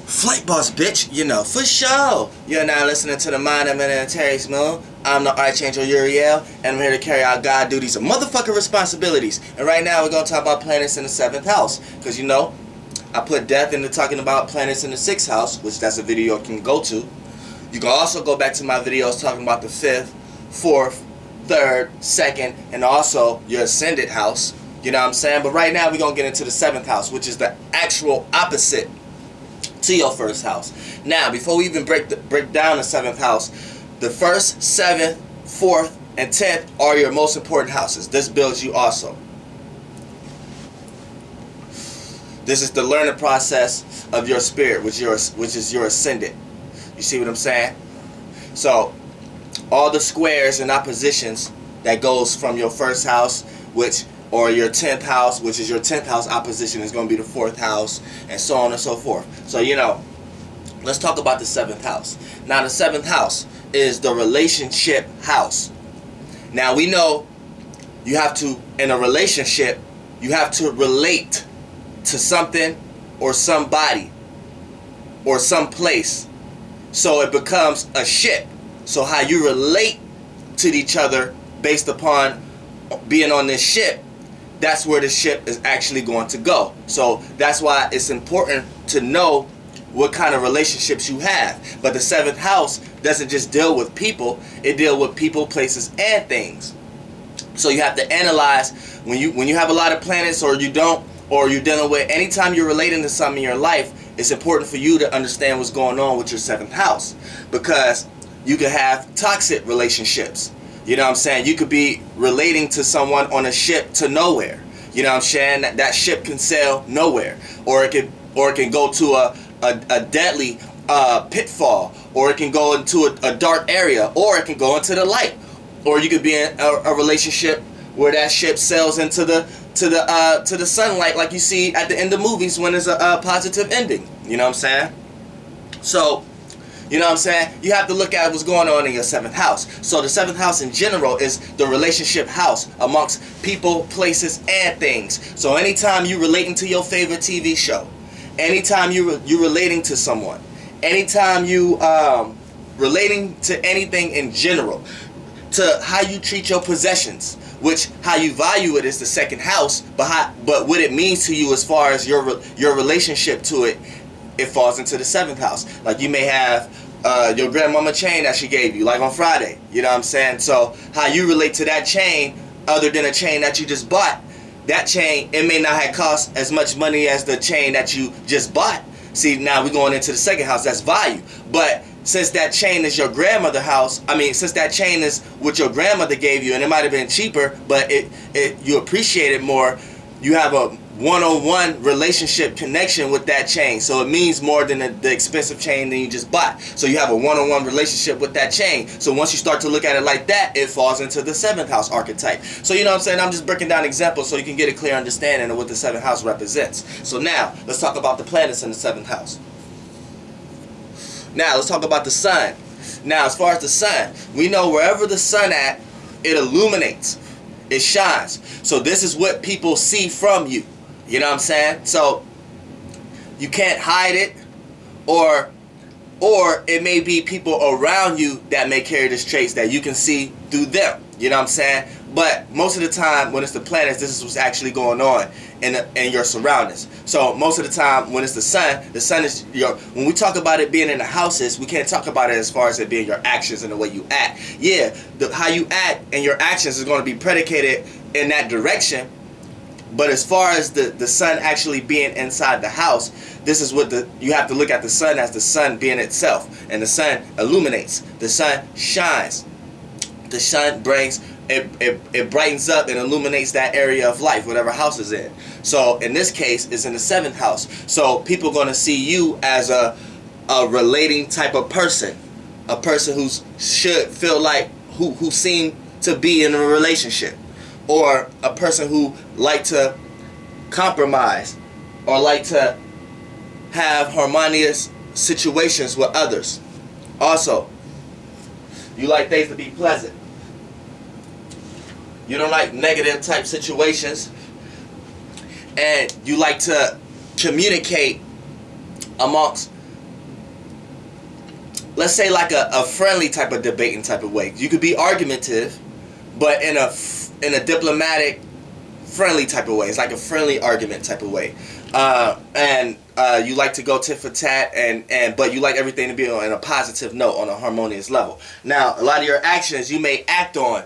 Flight boss, bitch, you know, for sure. You're now listening to the Mind of Planetary Moon. I'm the Archangel Uriel, and I'm here to carry out God duties and motherfucking responsibilities. And right now we're going to talk about planets in the 7th house. Because, you know, I put death into talking about planets in the 6th house, which that's a video you can go to. You can also go back to my videos talking about the 5th, 4th, 3rd, 2nd, and also your ascended house. You know what I'm saying? But right now we're going to get into the 7th house, which is the actual opposite to your 1st house. Now, before we even break down the 7th house, the 1st, 7th, 4th, and 10th are your most important houses. This builds you also. This is the learning process of your spirit, which is your ascendant. You see what I'm saying? So, all the squares and oppositions that goes from your 1st house, or your 10th house, which is your 10th house opposition, is going to be the 4th house, and so on and so forth. So, you know, let's talk about the 7th house. Now, the 7th house is the relationship house. Now, we know you have to, in a relationship, you have to relate to something or somebody or some place. So it becomes a ship. So how you relate to each other based upon being on this ship, that's where the ship is actually going to go. So that's why it's important to know what kind of relationships you have. But the 7th house doesn't just deal with people, it deals with people, places, and things. So you have to analyze when you have a lot of planets, or you don't, or you're dealing with, anytime you're relating to something in your life, it's important for you to understand what's going on with your 7th house. Because you can have toxic relationships. You know what I'm saying? You could be relating to someone on a ship to nowhere. You know what I'm saying? That ship can sail nowhere. Or it can go to a deadly pitfall. Or it can go into a dark area. Or it can go into the light. Or you could be in a relationship where that ship sails into the sunlight, like you see at the end of movies when there's a positive ending. You know what I'm saying? So, you know what I'm saying? You have to look at what's going on in your 7th house. So the 7th house in general is the relationship house amongst people, places, and things. So anytime you relating to your favorite TV show, anytime you relating to someone, anytime you relating to anything in general, to how you treat your possessions, which how you value it is the 2nd house, but what it means to you as far as your relationship to it, it falls into the 7th house. Like you may have your grandmama chain that she gave you, like on Friday. You know what I'm saying? So how you relate to that chain, other than a chain that you just bought, that chain, it may not have cost as much money as the chain that you just bought. See, now we're going into the 2nd house, that's value. But since that chain is your grandmother's house, since that chain is what your grandmother gave you, and it might have been cheaper, but you appreciate it more, you have a one-on-one relationship connection with that chain. So it means more than the expensive chain that you just bought. So you have a one-on-one relationship with that chain. So once you start to look at it like that, it falls into the 7th house archetype. So you know what I'm saying? I'm just breaking down examples so you can get a clear understanding of what the 7th house represents. So now, let's talk about the planets in the 7th house. Now, let's talk about the sun. Now, as far as the sun, we know wherever the sun at, it illuminates. It shines. So this is what people see from you. You know what I'm saying? So you can't hide it, or it may be people around you that may carry this traits that you can see through them. You know what I'm saying? But most of the time when it's the planets, this is what's actually going on in your surroundings. So most of the time when it's the sun is when we talk about it being in the houses, we can't talk about it as far as it being your actions and the way you act. Yeah, how you act and your actions is going to be predicated in that direction. But as far as the sun actually being inside the house, this is what you have to look at the sun as the sun being itself. And the sun illuminates. The sun shines. The sun brings, it brightens up and illuminates that area of life, whatever house is in. So in this case, it's in the 7th house. So people are going to see you as a relating type of person. A person who should feel like, who seem to be in a relationship. Or a person who like to compromise, or like to have harmonious situations with others. Also, you like things to be pleasant. You don't like negative type situations. And you like to communicate amongst let's say like a friendly type of debating type of way. You could be argumentative, but in a diplomatic, friendly type of way. It's like a friendly argument type of way. And you like to go tit for tat, but you like everything to be on a positive note, on a harmonious level. Now, a lot of your actions you may act on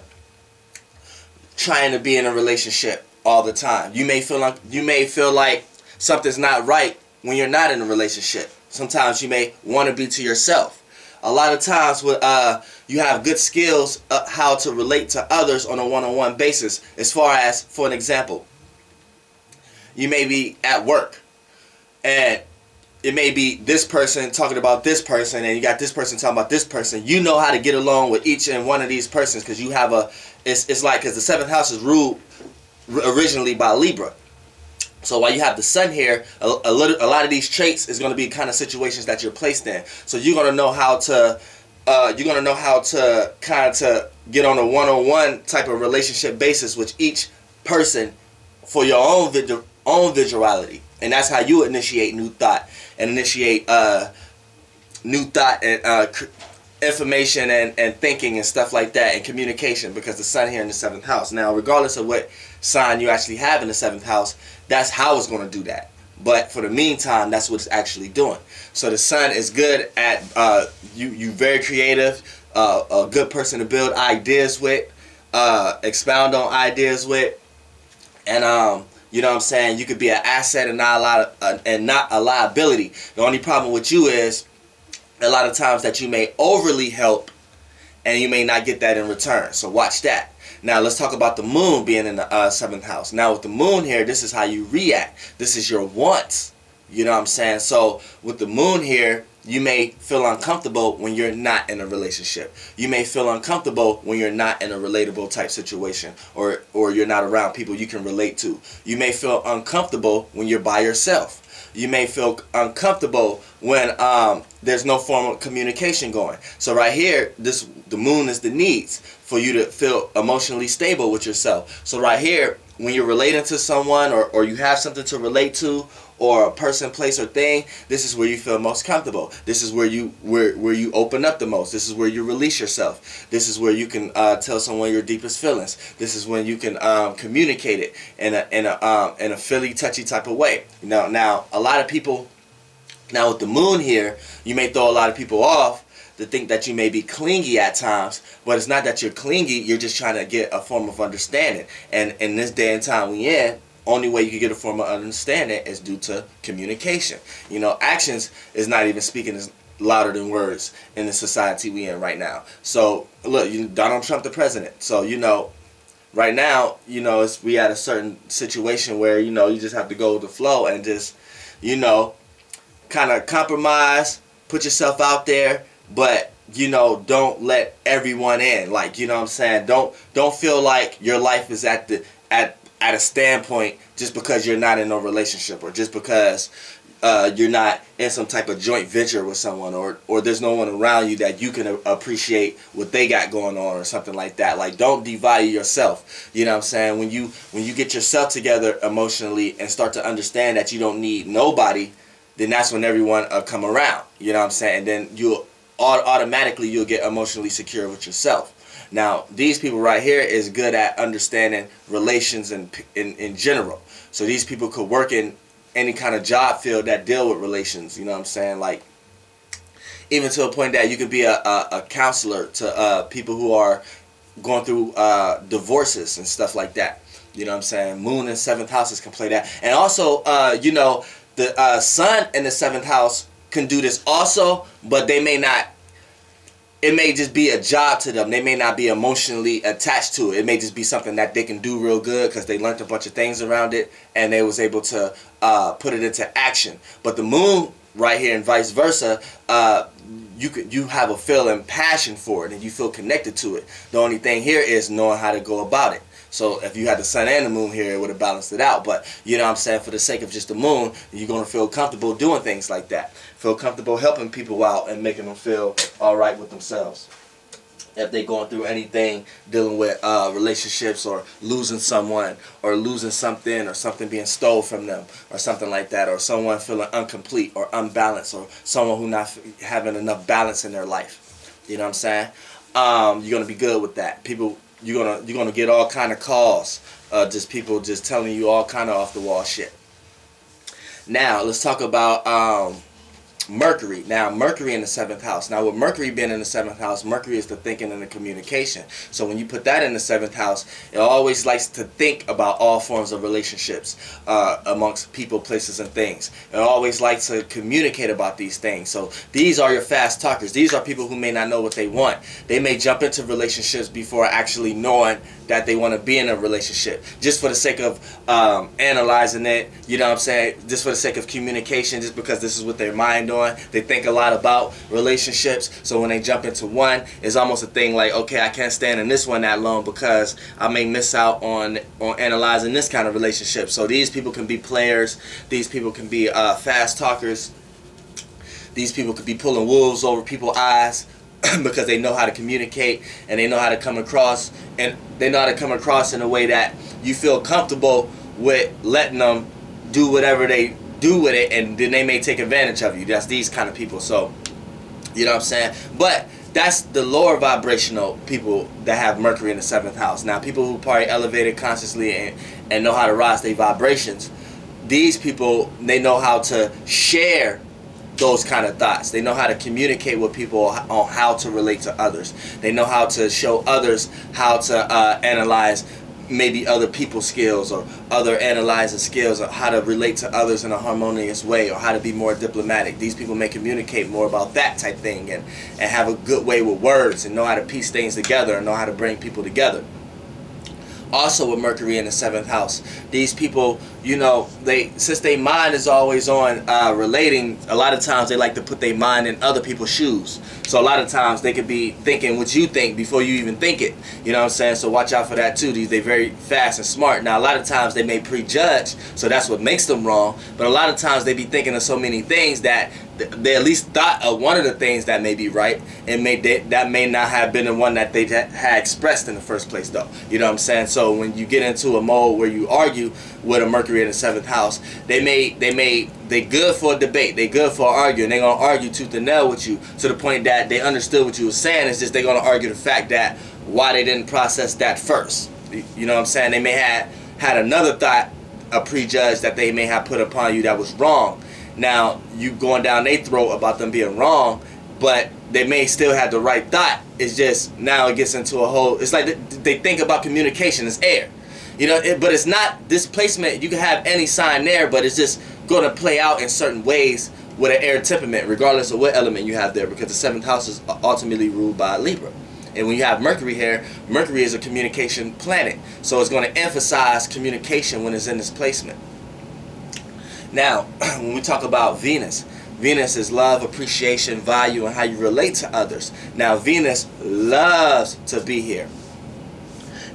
trying to be in a relationship all the time. You may feel like something's not right when you're not in a relationship. Sometimes you may want to be to yourself. A lot of times you have good skills how to relate to others on a one-on-one basis. As far as, for an example, you may be at work and it may be this person talking about this person, and you got this person talking about this person. You know how to get along with each and one of these persons because you have it's like, because the seventh house is ruled originally by Libra. So while you have the sun here, a lot of these traits is going to be kind of situations that you're placed in. So you're going to know how to kind of get on a one-on-one type of relationship basis with each person for your own visuality, and that's how you initiate new thought and information and thinking and stuff like that, and communication, because the sun here in the seventh house. Now, regardless of what sign you actually have in the seventh house, that's how it's going to do that. But for the meantime, that's what it's actually doing. So the sun is good at you very creative, a good person to build ideas with, expound on ideas with, and you know what I'm saying, you could be an asset and not a liability. The only problem with you is a lot of times that you may overly help and you may not get that in return. So watch that. Now let's talk about the moon being in the seventh house. Now with the moon here, this is how you react. This is your wants. You know what I'm saying? So with the moon here, you may feel uncomfortable when you're not in a relationship. You may feel uncomfortable when you're not in a relatable type situation, or you're not around people you can relate to. You may feel uncomfortable when you're by yourself. You may feel uncomfortable when there's no form of communication going. So right here, the moon is the needs for you to feel emotionally stable with yourself. So right here, when you're relating to someone, or you have something to relate to, or a person, place, or thing, this is where you feel most comfortable. This is where you open up the most. This is where you release yourself. This is where you can tell someone your deepest feelings. This is when you can communicate it in a feely, touchy type of way. Now a lot of people, now with the moon here, you may throw a lot of people off to think that you may be clingy at times, but it's not that you're clingy. You're just trying to get a form of understanding. And in this day and time we in, only way you can get a form of understanding is due to communication. You know, actions is not even speaking as louder than words in the society we in right now. So look, Donald Trump the president. So right now, we at a certain situation where you just have to go with the flow and just kind of compromise, put yourself out there, but don't let everyone in. Like, what I'm saying, don't feel like your life is at a standpoint just because you're not in a relationship, or just because you're not in some type of joint venture with someone, or there's no one around you that you can appreciate what they got going on, or something like that. Like, don't devalue yourself. You know what I'm saying? When you get yourself together emotionally and start to understand that you don't need nobody, then that's when everyone come around. You know what I'm saying? And then you'll get emotionally secure with yourself. Now, these people right here is good at understanding relations in general. So these people could work in any kind of job field that deal with relations. You know what I'm saying? Like, even to a point that you could be a counselor to people who are going through divorces and stuff like that. You know what I'm saying? Moon in 7th houses can play that. And also, the sun in the 7th house can do this also, but they may not. It may just be a job to them. They may not be emotionally attached to it. It may just be something that they can do real good because they learned a bunch of things around it and they was able to put it into action. But the moon right here and vice versa, you have a feeling passion for it and you feel connected to it. The only thing here is knowing how to go about it. So if you had the sun and the moon here, it would have balanced it out. But you know what I'm saying, for the sake of just the moon, you're going to feel comfortable doing things like that. Feel comfortable helping people out and making them feel all right with themselves. if they're going through anything dealing with relationships or losing someone or losing something or something being stolen from them or something like that, or someone feeling incomplete or unbalanced, or someone who not having enough balance in their life. You know what I'm saying? You're gonna be good with that. People, you're gonna get all kind of calls, just people just telling you all kind of off the wall shit. Now let's talk about Mercury. Now, Mercury in the 7th house. Now, with Mercury being in the 7th house, Mercury is the thinking and the communication. So when you put that in the 7th house, it always likes to think about all forms of relationships amongst people, places, and things. It always likes to communicate about these things. So these are your fast talkers. These are people who may not know what they want. They may jump into relationships before actually knowing that they want to be in a relationship, just for the sake of analyzing it, you know what I'm saying, just for the sake of communication, just because this is what their mind on. They think a lot about relationships, so when they jump into one, it's almost a thing like, okay, I can't stand in this one that long because I may miss out on analyzing this kind of relationship. So these people can be players, these people can be fast talkers, these people could be pulling wolves over people's eyes, because they know how to communicate, and they know how to come across, and they know how to come across in a way that you feel comfortable with letting them do whatever they do with it, and then they may take advantage of you. That's these kind of people. So, you know what I'm saying? But that's the lower vibrational people that have Mercury in the 7th house. Now, people who probably elevated consciously and know how to rise their vibrations, these people, they know how to share those kind of thoughts. They know how to communicate with people on how to relate to others. They know how to show others how to analyze maybe other people's skills, or other analyzing skills, or how to relate to others in a harmonious way, or how to be more diplomatic. These people may communicate more about that type thing, and have a good way with words, and know how to piece things together, and know how to bring people together. Also with Mercury in the 7th house, these people, you know, since their mind is always on relating, a lot of times they like to put their mind in other people's shoes. So a lot of times they could be thinking what you think before you even think it. You know what I'm saying? So watch out for that too. They're very fast and smart. Now a lot of times they may prejudge, so that's what makes them wrong. But a lot of times they be thinking of so many things that they at least thought of one of the things that may be right, and that may not have been the one that they had expressed in the first place, though. You know what I'm saying? So when you get into a mode where you argue with a Mercury in the 7th house, they good for a debate, they good for arguing. They're gonna argue tooth and nail with you to the point that they understood what you were saying. It's just they're gonna argue the fact that why they didn't process that first. You know what I'm saying? They may have had another thought, a prejudge that they may have put upon you that was wrong. Now, you going down their throat about them being wrong, but they may still have the right thought. It's just now it gets into a whole, it's like they think about communication as air. You know, but it's not displacement. You can have any sign there, but it's just going to play out in certain ways with an air temperament, regardless of what element you have there, because the 7th house is ultimately ruled by Libra. And when you have Mercury here, Mercury is a communication planet. So it's going to emphasize communication when it's in this placement. Now, when we talk about Venus, Venus is love, appreciation, value, and how you relate to others. Now, Venus loves to be here.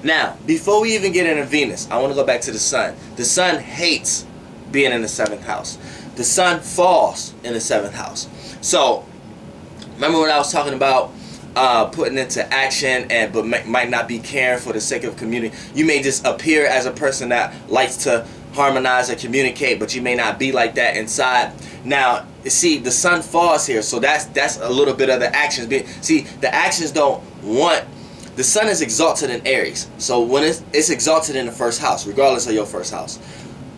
Now, before we even get into Venus, I want to go back to the Sun. The Sun hates being in the 7th house. The Sun falls in the 7th house. So, remember when I was talking about putting into action, but might not be caring for the sake of community? You may just appear as a person that likes to harmonize and communicate, but you may not be like that inside. Now, see, the Sun falls here, so that's a little bit of the actions. See, the actions don't want. The Sun is exalted in Aries, so when it's exalted in the 1st house, regardless of your 1st house,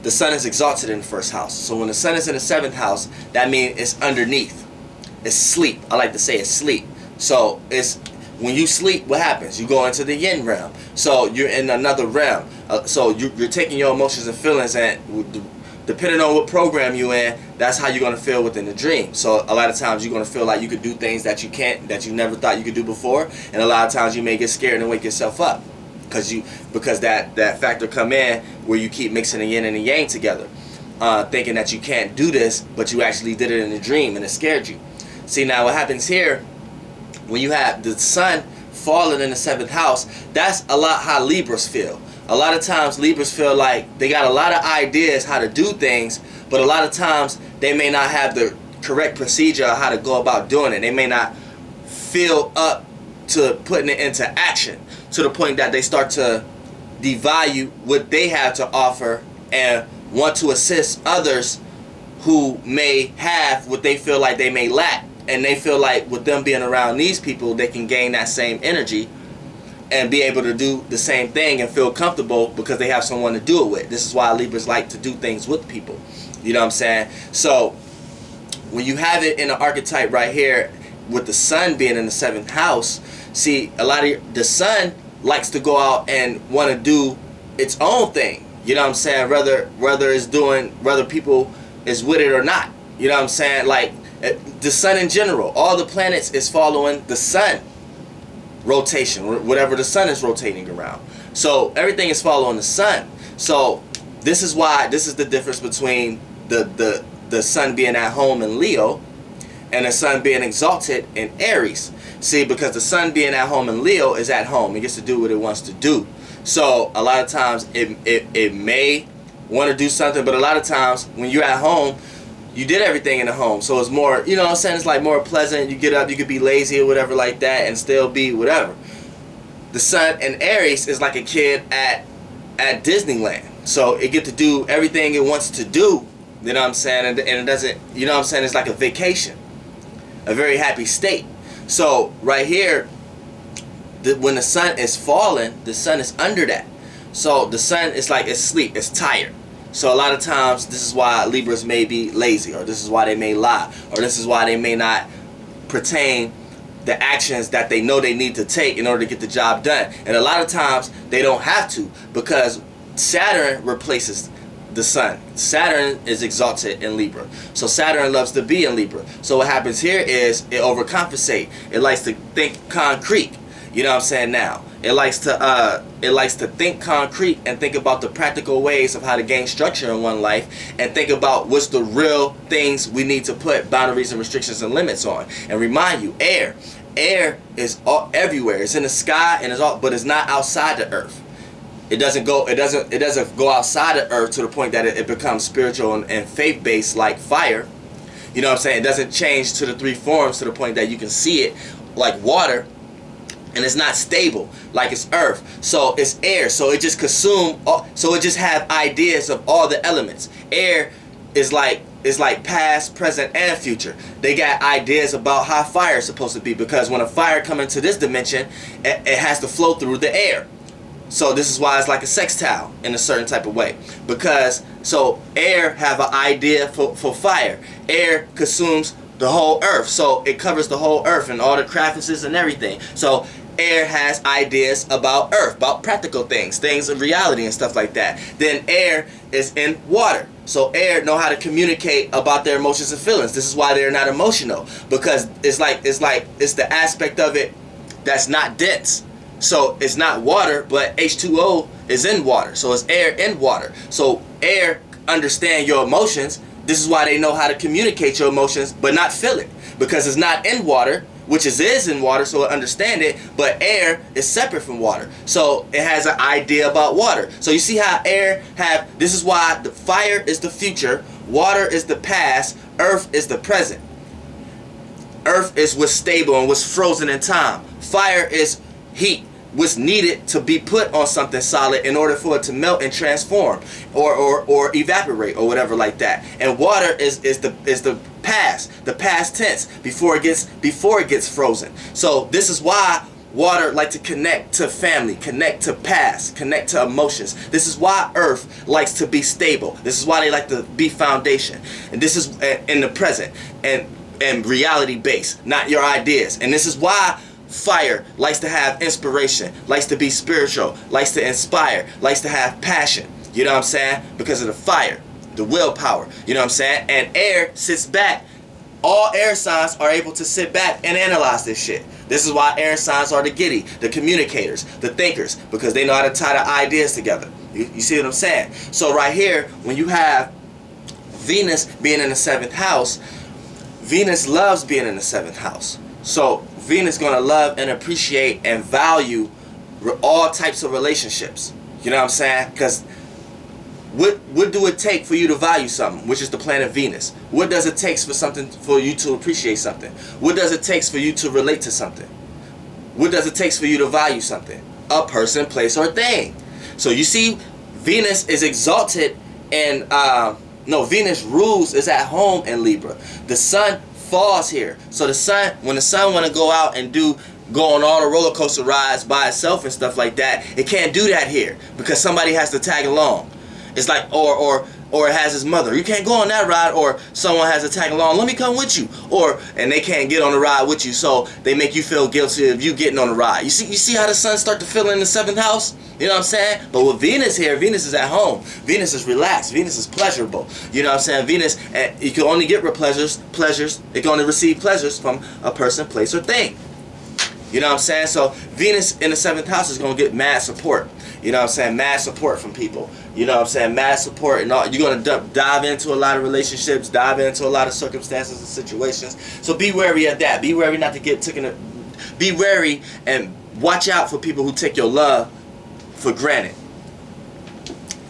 the Sun is exalted in the 1st house. So when the Sun is in the 7th house, that means it's underneath. It's sleep. I like to say it's sleep. So it's when you sleep, what happens? You go into the yin realm. So you're in another realm. So you're taking your emotions and feelings, and depending on what program you're in, that's how you're going to feel within the dream. So a lot of times you're going to feel like you could do things that you never thought you could do before, and a lot of times you may get scared and wake yourself up because that factor come in where you keep mixing the yin and the yang together, thinking that you can't do this, but you actually did it in a dream and it scared you. See, now what happens here, when you have the Sun falling in the 7th house, that's a lot how Libras feel. A lot of times Libras feel like they got a lot of ideas how to do things, but a lot of times they may not have the correct procedure of how to go about doing it. They may not fill up to putting it into action, to the point that they start to devalue what they have to offer and want to assist others who may have what they feel like they may lack. And they feel like with them being around these people, they can gain that same energy and be able to do the same thing and feel comfortable because they have someone to do it with. This is why Libras like to do things with people. You know what I'm saying? So when you have it in the archetype right here with the sun being in the 7th house, see, a lot of the sun likes to go out and want to do its own thing. You know what I'm saying? Whether people is with it or not. You know what I'm saying? Like the sun in general, all the planets is following the sun rotation, whatever the sun is rotating around. So everything is following the sun. So this is why, this is the difference between the sun being at home in Leo and the sun being exalted in Aries. See, because the sun being at home in Leo is at home. It gets to do what it wants to do. So a lot of times it may want to do something, but a lot of times when you're at home, you did everything in the home. So it's more, you know what I'm saying, it's like more pleasant. You get up, you could be lazy or whatever like that and still be whatever. The sun in Aries is like a kid at Disneyland. So it get to do everything it wants to do, you know what I'm saying, and it doesn't, you know what I'm saying, it's like a vacation, a very happy state. So right here, when the sun is falling, the sun is under that. So the sun is like it's asleep, it's tired. So a lot of times this is why Libras may be lazy, or this is why they may lie, or this is why they may not pertain the actions that they know they need to take in order to get the job done. And a lot of times they don't have to, because Saturn replaces the sun. Saturn is exalted in Libra. So Saturn loves to be in Libra. So what happens here is it overcompensates. It likes to think concrete. You know what I'm saying now? It likes to think concrete and think about the practical ways of how to gain structure in one life, and think about what's the real things we need to put boundaries and restrictions and limits on. And remind you, air is everywhere. It's in the sky and it's all, but it's not outside the earth. It doesn't go outside of earth to the point that it becomes spiritual and faith-based like fire. You know what I'm saying? It doesn't change to the 3 forms to the point that you can see it like water. And it's not stable like it's earth. So it's air. So it just so it just have ideas of all the elements. Air is like past, present, and future. They got ideas about how fire is supposed to be, because when a fire comes into this dimension, it has to flow through the air. So this is why it's like a sextile in a certain type of way. Because so air have an idea for fire. Air consumes the whole earth. So it covers the whole earth and all the crevices and everything. So air has ideas about earth, about practical things of reality and stuff like that. Then air is in water. So air know how to communicate about their emotions and feelings. This is why they're not emotional, because it's the aspect of it that's not dense. So it's not water, but H2O is in water. So it's air in water. So air understand your emotions. This is why they know how to communicate your emotions but not feel it, because it's not in water, which is in water, so it understand it, but air is separate from water. So it has an idea about water. So you see how air have, this is why the fire is the future, water is the past, earth is the present. Earth is what's stable and what's frozen in time. Fire is heat, what's needed to be put on something solid in order for it to melt and transform or evaporate or whatever like that. And water is the past tense before it gets frozen. So this is why water like to connect to family, connect to past, connect to emotions. This is why earth likes to be stable. This is why they like to be foundation. And this is in the present and reality based, not your ideas. And this is why fire likes to have inspiration, likes to be spiritual, likes to inspire, likes to have passion. You know what I'm saying? Because of the fire, the willpower. You know what I'm saying? And air sits back. All air signs are able to sit back and analyze this shit. This is why air signs are the giddy, the communicators, the thinkers, because they know how to tie the ideas together. You see what I'm saying? So right here, when you have Venus being in the 7th house, Venus loves being in the 7th house. So Venus going to love and appreciate and value all types of relationships. You know what I'm saying? Because what do it take for you to value something, which is the planet Venus? What does it take for you to appreciate something? What does it take for you to relate to something? What does it take for you to value something? A person, place, or thing. So you see, Venus is exalted and Venus rules is at home in Libra. The sun falls here. So the sun, when the sun want to go out and go on all the roller coaster rides by itself and stuff like that, it can't do that here because somebody has to tag along. It's like, or it has his mother. You can't go on that ride, or someone has to tag along. Let me come with you. And they can't get on the ride with you, so they make you feel guilty of you getting on the ride. You see how the sun start to fill in the 7th house? You know what I'm saying? But with Venus here, Venus is at home. Venus is relaxed. Venus is pleasurable. You know what I'm saying? Venus, you can only get pleasures. It can only receive pleasures from a person, place, or thing. You know what I'm saying? So Venus in the 7th house is going to get mad support. You know what I'm saying? Mad support from people. You know what I'm saying? Mad support and all. You're going to dive into a lot of relationships, dive into a lot of circumstances and situations. So be wary of that. Be wary not to get taken. Be wary and watch out for people who take your love for granted.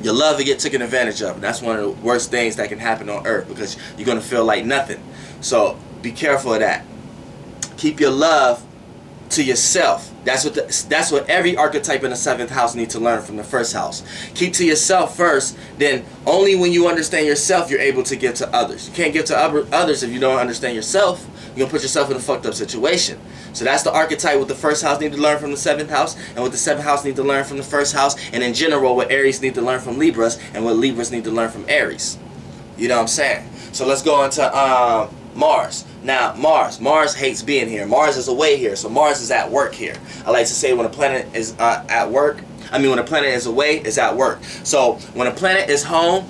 Your love will get taken advantage of. And that's one of the worst things that can happen on earth, because you're going to feel like nothing. So be careful of that. Keep your love to yourself. That's what every archetype in the 7th house needs to learn from the 1st house. Keep to yourself first, then only when you understand yourself you're able to give to others. You can't give to others if you don't understand yourself. You're going to put yourself in a fucked up situation. So that's the archetype what the 1st house need to learn from the 7th house, and what the 7th house need to learn from the 1st house, and in general what Aries need to learn from Libras, and what Libras need to learn from Aries. You know what I'm saying? So let's go into Mars. Now, Mars hates being here. Mars is away here, so Mars is at work here. I like to say when a planet is at work, when a planet is away, it's at work. So when a planet is home,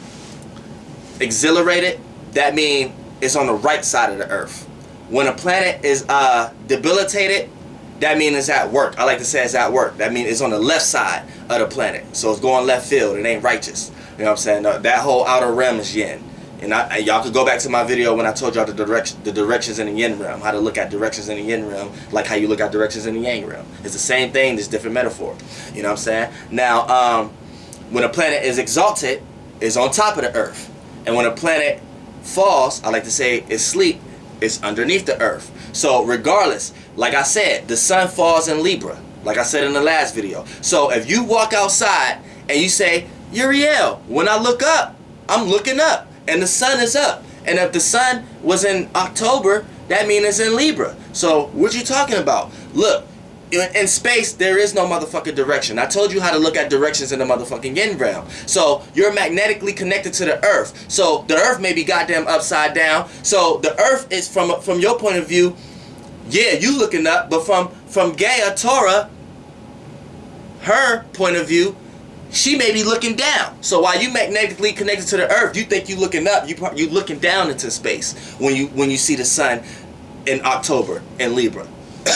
exhilarated, that means it's on the right side of the Earth. When a planet is debilitated, that means it's at work. I like to say it's at work. That means it's on the left side of the planet. So it's going left field. It ain't righteous. You know what I'm saying? That whole outer realm is yin. And y'all could go back to my video when I told y'all the directions in the yin realm, how to look at directions in the yin realm, like how you look at directions in the yang realm. It's the same thing, just different metaphor. You know what I'm saying? Now, when a planet is exalted, it's on top of the earth. And when a planet falls, I like to say is asleep, it's underneath the earth. So regardless, like I said, the sun falls in Libra, like I said in the last video. So if you walk outside and you say, Uriel, when I look up, I'm looking up. And the sun is up. And if the sun was in October, that means it's in Libra. So what you talking about? Look, in space, there is no motherfucking direction. I told you how to look at directions in the motherfucking yin realm. So you're magnetically connected to the earth. So the earth may be goddamn upside down. So the earth is, from your point of view, yeah, you looking up. But from Gaia, Torah, her point of view, she may be looking down. So while you magnetically connected to the earth, you think you looking up, you looking down into space when you see the sun in October in Libra.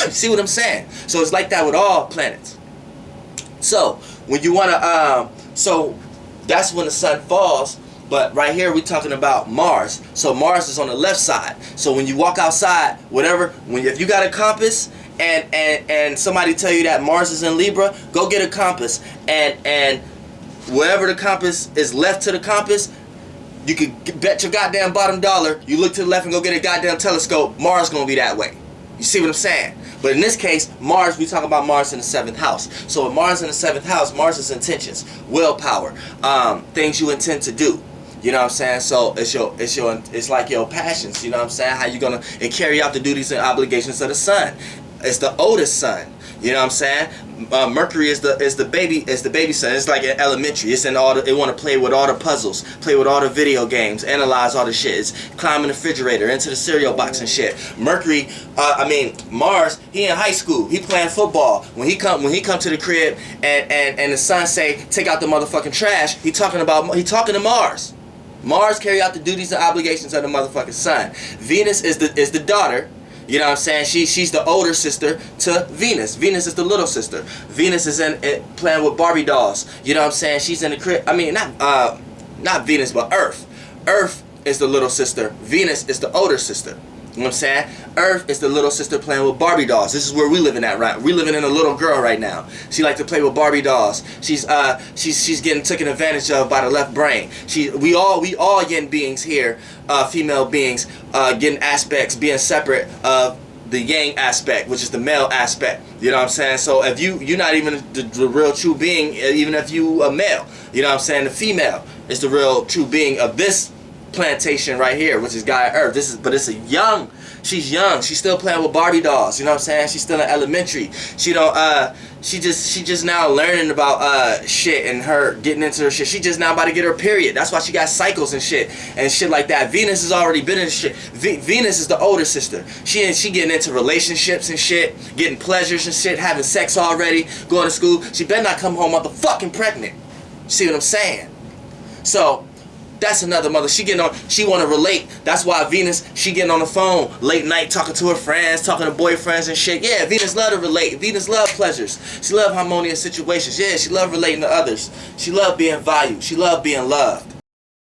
See what I'm saying? So it's like that with all planets. So when you want to so that's when the sun falls. But right here we're talking about Mars. So Mars is on the left side. So when you walk outside, if you got a compass and somebody tell you that Mars is in Libra, go get a compass, and wherever the compass is left to the compass, you could bet your goddamn bottom dollar, you look to the left and go get a goddamn telescope, Mars gonna be that way. You see what I'm saying? But in this case, Mars, we talk about Mars in the 7th house. So with Mars in the 7th house, Mars is intentions, willpower, things you intend to do. You know what I'm saying? So it's like your passions. You know what I'm saying? How you gonna carry out the duties and obligations of the sun. It's the oldest son. You know what I'm saying? Mercury is the baby son. It's like an elementary. It's in all the, it want to play with all the puzzles, play with all the video games, analyze all the shit. It's climbing the refrigerator, into the cereal box and shit. Mercury, Mars, he in high school. He playing football. When he come to the crib and the son say take out the motherfucking trash, he talking to Mars. Mars carry out the duties and obligations of the motherfucking sun. Venus is the daughter. You know what I'm saying? She's the older sister to Venus. Venus is the little sister. Venus is playing with Barbie dolls. You know what I'm saying? She's in the crib. I mean, not Venus, but Earth. Earth is the little sister. Venus is the older sister. You know what I'm saying? Earth is the little sister playing with Barbie dolls. This is where we living at, right? We living in a little girl right now. She like to play with Barbie dolls. She's getting taken advantage of by the left brain. We all yin beings here, female beings, getting aspects, being separate of the yang aspect, which is the male aspect. You know what I'm saying? So if you're not even the real true being, even if you a male, you know what I'm saying? The female is the real true being of this plantation right here, which is Gaia Earth. But it's a young. She's young. She's still playing with Barbie dolls. You know what I'm saying? She's still in elementary. She don't. She just now learning about shit and her getting into her shit. She just now about to get her period. That's why she got cycles and shit like that. Venus has already been in shit. Venus is the older sister. She getting into relationships and shit, getting pleasures and shit, having sex already, going to school. She better not come home motherfucking pregnant. See what I'm saying? So that's another mother. She want to relate. That's why Venus, she getting on the phone late night talking to her friends, talking to boyfriends and shit. Yeah, Venus love to relate. Venus love pleasures. She love harmonious situations. Yeah, she love relating to others. She love being valued. She love being loved.